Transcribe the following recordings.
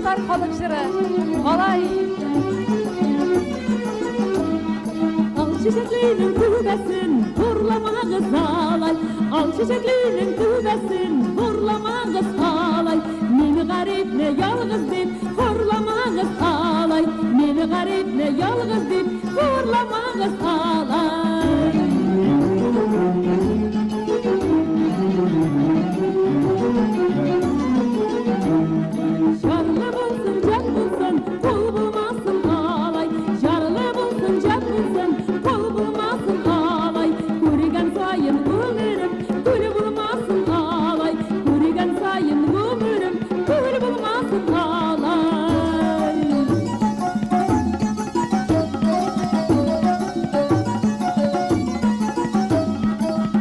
Tatar kalıkçırı. Kolay. Al çiçekliğinin tübesin, vurlama kız alay. Al çiçekliğinin tübesin, vurlama kız alay. Meni garip ne yalğız dip, vurlama kız alay. Meni garip ne yalğız dip, vurlama kız alay. Jarlı bulsun, can bulsun, pul bulmasın alay. Jarlı bulsun, can bulsun, pul bulmasın alay. Kurigan sayın ömürüm, gül bulmasın alay. Kurigan sayın ömürüm, gül bulmasın alay.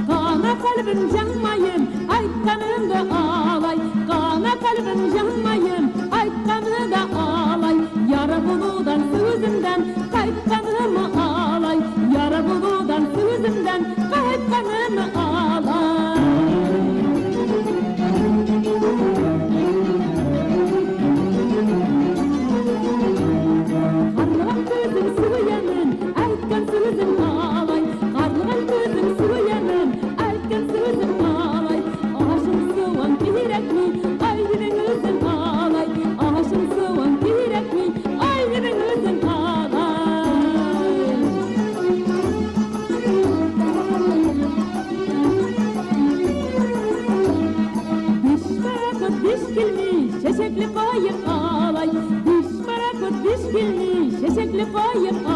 Kana kalbim canmayın, aytkanında alay. Kana kalbim canmayın, aytkanında alay. Yara buludan sözümden, kayıtkanımı alay. Yara buludan sözümden, kayıtkanımı alay. Karlıgan gözüm suyanın, aytkan sözüm alay. Karlıgan gözüm suyanın, aytkan sözüm alay. Aşım soğan direk mi, ayrının özüm alay. Aşım soğan direk mi, ayrının özüm alay. Diş barakut diş bilmiş, çeşekli kayık alay. Diş barakut diş bilmiş, çeşekli kayık